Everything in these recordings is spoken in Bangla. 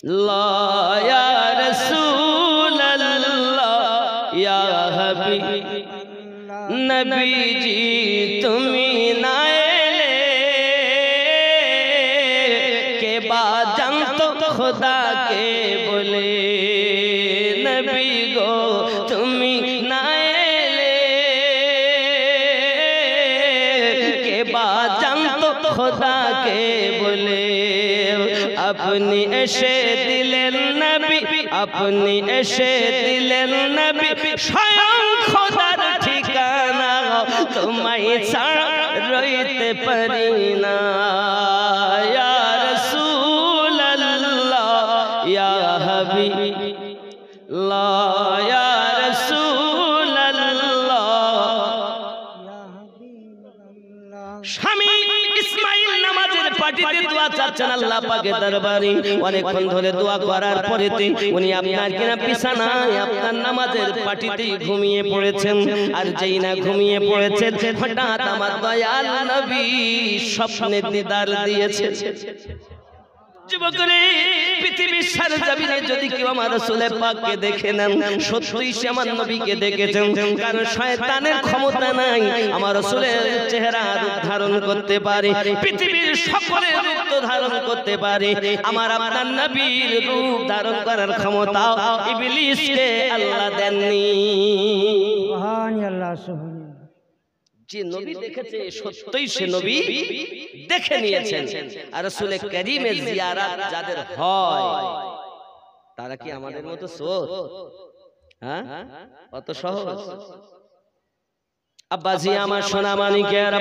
লা ইয়া রাসূলুল্লাহ ইয়া হাবিব নবীজি তুমি না এলে কে বা জানতো খোদাকে বলে নবী গো তুমি না এলে কে বা জানতো খোদাকে বলে আপনি এসে দিলেন নবী আপনি এসে দিলেন নবী স্বয়ং খোদার ঠিকানা তোমায় ছাড়া রইতে পারি না ইয়া রাসূলুল্লাহ ইয়া হাবিবাল্লাহ ইয়া রাসূলুল্লাহ স্বামী ইসমাঈল নামাজের পাটিতে দোয়া চাচ্ছেন আল্লাহ পাকের দরবারে অনেকক্ষণ ধরে দোয়া করার পরেতে উনি আপনার কিনা বিছানায় আপনার নামাজের পাটিতে ঘুমিয়ে পড়েছেন আর যেই না ঘুমিয়ে পড়েছেন হঠাৎ আমার দয়াল নবী স্বপ্নে দিদার দিয়েছে যুবকরে পৃথিবীর সরজমিনে যদি কেউ আমার রাসূল পাককে দেখে নেন সত্যই সে আমার নবীকে দেখেছেন কারণ শয়তানের ক্ষমতা নাই আমার রাসূলের চেহারা রূপ ধারণ করতে পারে পৃথিবীর সকলের রূপ ধারণ করতে পারে আমার আপনার নবীর রূপ ধারণ করার ক্ষমতা ইবলিসকে আল্লাহ দেননি সুবহানাল্লাহ সুবহানাল্লাহ যে নবী দেখেছে সত্যই সে নবী দেখে নিয়েছেন আর রাসূল কারীমের জিয়ারত যাদের হয় তারা কি আমাদের মতো সোর হ্যাঁ কত সহজ আব্বাজি আমার সোনা মানিকের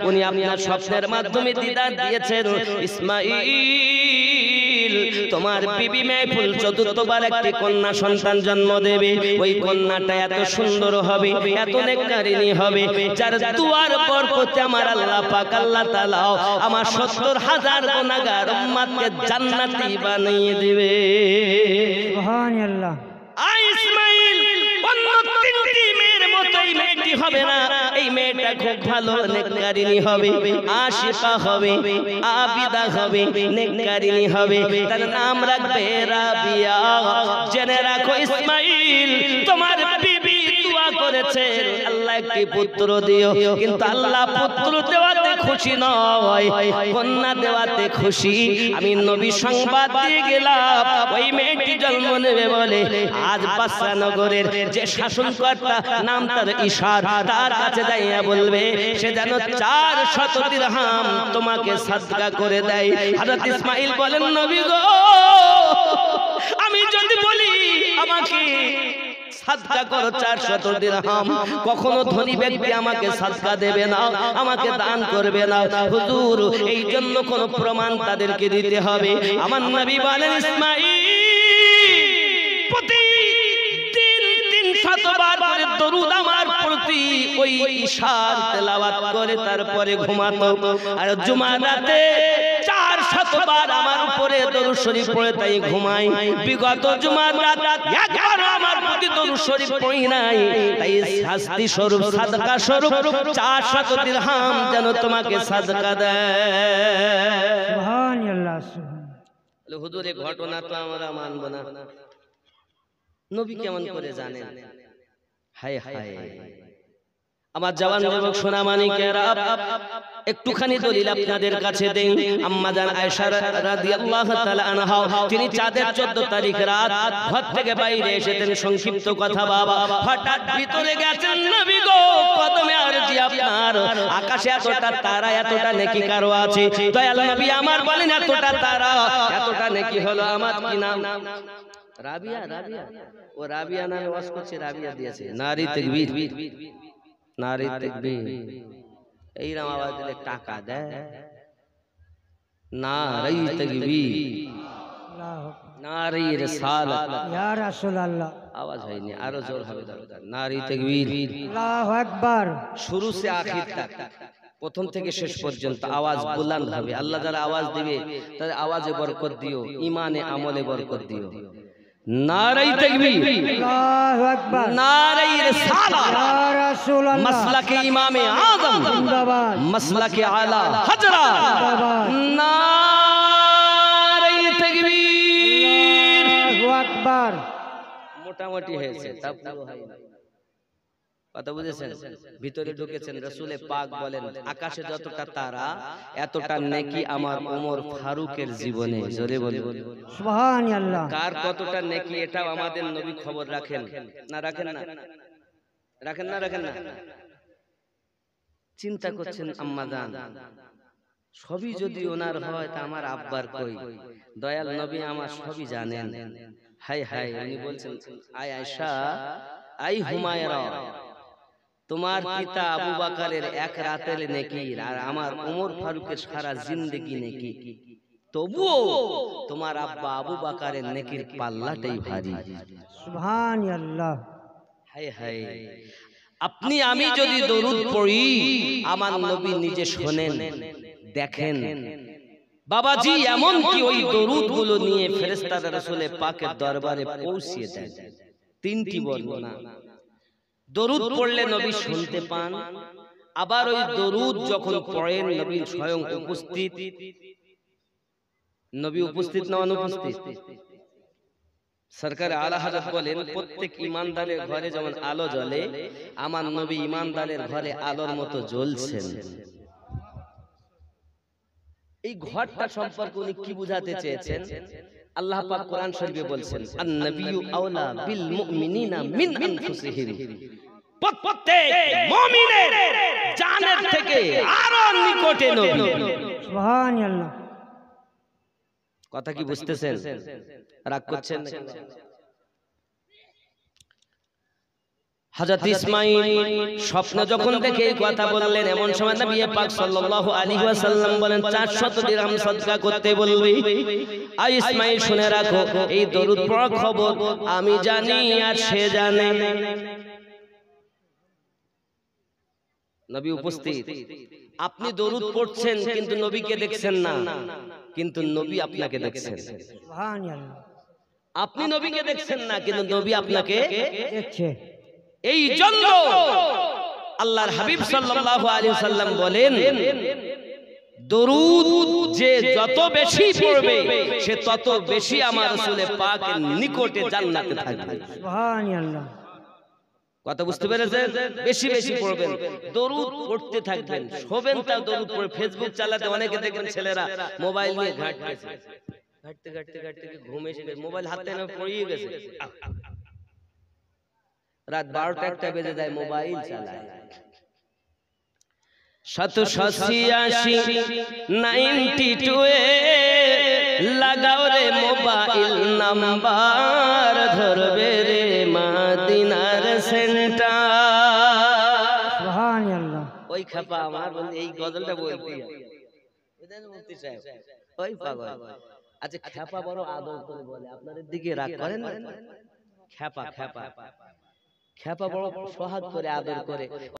উনি আপনার স্বপ্নের মাধ্যমে দিদার দিয়েছেন ইসমাঈল তোমার বিবি মাহফুল চতুর্থবার একটি কন্যা সন্তান জন্ম দেবে ওই কন্যাটা এত সুন্দর হবে এত নেককারিনী হবে যার দুয়ার বরকতে আমার আল্লাহ পাক আল্লাহ তাআলা আমার ৭০,০০০ গুনাহগার উম্মতকে জান্নাতি বানিয়ে দিবে সুবহানাল্লাহ আই ইসমাঈল অন্য তিনটি মেয়ের মতোই মেয়েটি হবে না এই মেয়েটা খুব ভালো নেককারিনী হবে আশিকা হবে আবিদা হবে নেককারিনী হবে তার নাম রাখবে রাবিয়া জেনে রাখো ইসমাঈল তোমার বিবি দোয়া করেছে আল্লাহ একটি পুত্র দিও কিন্তু আল্লাহ পুত্র দেওয়াতে খুশি নয় কন্যা দেওয়াতে খুশি আমি নবী সংবাদ দিয়ে গেলাম ওই মেয়েটি জন্ম নেবে বলে আজ বাদশা নগরের যে শাসনকর্তা নাম তার ঈশার তার কাছে যাইয়া বলবে সে যেন ৪০০ দিরহাম তোমাকে সাদকা করে দেয় হযরত ইসমাঈল বলেন নবী গো আমি যদি বলি আমাকে সাদকা করো ৪০০ দিরহাম কখনো ধনী ব্যক্তি আমাকে সাদকা দেবে না আমাকে দান করবে না হুজুর এই জন্য কোন প্রমাণ তাদেরকে দিতে হবে আমার নবী বলেন ইসমাঈল প্রতিদিন ৩০০ বার করে দরুদ আমার প্রতি ওই ঈশার তেলাওয়াত করে তারপরে ঘুমাতো আর জুমার রাতে ৪০০ বার আমার উপরে দরুদ শরীফ পড়ে তাই ঘুমাই বিগত জুমার রাত একবার আমার প্রতি দরুদ শরীফ পড়ি নাই তাই শাস্তি স্বরূপ সাদকা স্বরূপ ৪০০ দিরহাম যেন তোমাকে সাদকা দেয় সুবহানাল্লাহ সুবহানাল্লাহ হুজুর এই ঘটনা তো আমরা মানব না নবী কেমন করে জানেন হায় হায় আমার জওয়ান যুবক সোনা মানিকেরা একটুখানি দলিল আপনাদের কাছে দেই আম্মা জান আয়েশা রাদিয়াল্লাহু তাআলা আনহা তিনি চাঁদের 14 তারিখ রাত ঘর থেকে বাইরে এসেছেন সংক্ষিপ্ত কথা বাবা হঠাৎ ভিতরে গেছেন নবী গো কদমে আরজি আপনার আকাশে এতটা তারা এতটা নেকি কারো আছে দয়াল নবী আমার বলেন এতটা তারা এতটা নেকি হলো আমার কি নাম রাবিয়া রাবিয়া ও রাবিয়া নামে ওয়াজ করছে রাবিয়া দিয়েছে নারী তাকবীর নারী তাকবীর এইরকম আওয়াজ দিলে টাকা দেয় নারী তাকবীর নারী রিসালাত ইয়া রাসূলুল্লাহ আওয়াজ হয়নি আরো জোর হবে দরকার নারী তাকবীর আল্লাহু আকবার শুরু সে আখির তক প্রথম থেকে শেষ পর্যন্ত আওয়াজ বুলন্দ হবে আল্লাহ যারা আওয়াজ দিবে তাদের আওয়াজে বরকত দিও ঈমানে আমলে বরকত দিও নারী তাকবীর আল্লাহু আকবার নারী রিসালাত ইয়া রাসূলুল্লাহ মাসলাকে ইমামে আযম জিন্দাবাদ মাসলাকে আলা হযরত জিন্দাবাদ নারী তাকবীর মোটামুটি হয়েছে, তা পুরো হয়নি। কথা বুঝেছেন? ভিতরে ঢুকেছেন। রাসূলে পাক বলেন আকাশে যতটা তারা এতটা নেকি আমার ওমর ফারুকের জীবনে। জোরে বলুন সুবহানাল্লাহ। কার কতটা নেকি, এটাও আমাদের নবী খবর রাখেন না? রাখেন না? রাখেন না? রাখেন না? চিন্তা করছেন আম্মা জান, সবই যদি ওনার হয় তা আমার আব্বার কই? দয়াল নবী আমার সবই জানেন। হায় হায়, উনি বলছেন আয় আয়েশা, আই হুমায়রা, তোমার পিতা আবু বকরের এক রাতের নেকি আর আমার ওমর ফারুকের সারা জিন্দেগি নেকি, তবুও তোমার আব্বা আবু বকরের নেকির পাল্লাটাই ভারী। সুবহানাল্লাহ। হায় হায়, আপনি আমি যদি দরুদ পড়ি, আমার নবী নিজে শোনেন, দেখেন। বাবাজি এমন কি ওই দরুদ গুলো নিয়ে ফেরেশতারা রাসূলে পাকের দরবারে পৌঁছিয়ে দেন। তিনটি বর্ণনা। দরুদ পড়লে নবী শুনতে পান, আবার ওই দরুদ যখন পড়েন নবী স্বয়ং উপস্থিত। নবী উপস্থিত না অনুপস্থিত? সরকার আলা হযরত বলেন প্রত্যেক ইমানদারের ঘরে যেমন আলো জ্বলে, আমার নবী ইমানদারের ঘরে আলোর মতো জ্বলছেন। এই ঘরটা সম্পর্কে উনি কি বুঝাতে চেয়েছেন? আল্লাহ পাক কোরআন শরীফে বলছেন আন-নাবিয়্যু আওলা বিল মুমিনিনা মিন আনফুসিহিম, প্রত্যেক মুমিনের জানের থেকে আরো নিকটে নবী। সুবহানাল্লাহ। কথা কি বুঝতেছেন? রাগ করছেন? হযরত ইসমাঈল স্বপ্ন যখন দেখে এই কথা বললেন, এমন সময় নবী পাক সাল্লাল্লাহু আলাইহি ওয়াসাল্লাম বলেন 400 দিরহাম সদকা করতে বলবে। আর ইসমাঈল শুনে রাখো, এই দরুদ পড়ার খবর আমি জানি আর সে জানে। নবী উপস্থিত, আপনি দরুদ পড়ছেন কিন্তু নবীকে দেখছেন না, কিন্তু নবী আপনাকে দেখছেন। সুবহানাল্লাহ। আপনি নবীকে দেখছেন না, কিন্তু নবী আপনাকে দেখছে। এই জন্য আল্লাহর হাবিব সাল্লাল্লাহু আলাইহি ওয়াসাল্লাম বলেন দরুদ যে যত বেশি পড়বে সে তত বেশি আমার রাসূলে পাকের নিকটে জান্নাতে থাকবে। সুবহানাল্লাহ। কথা বুঝতে পেরেছেন? বেশি বেশি পড়বেন, দরুদ পড়তে থাকবেন, শোবেন তাও দরুদ পড়ে। ফেসবুক চালাতে অনেকে দেখেন ছেলেরা মোবাইল নিয়ে ঘাঁটতেছে, ঘাঁটতে ঘাঁটতে ঘাঁটতে ঘুম এসে গেছে, মোবাইল হাতে না পড়িয়ে গেছে। রাত 12টা 1টা বেজে যায়, মোবাইল চালায়। 786 এ লাগাও রে মোবাইল নাম্বার, ধরবে রে মদিনার সেন্টার। সুবহানাল্লাহ। ওই খাপা আমার বলে এই গজলটা বলতে বুঝলেন মুফতি সাহেব, ওই পাগল। আচ্ছা খাপা বড় আদর করে বলে, আপনাদের দিকে রাগ করেন না? খাপা খাপা খাপা বড় সোহাগ করে আদর করে।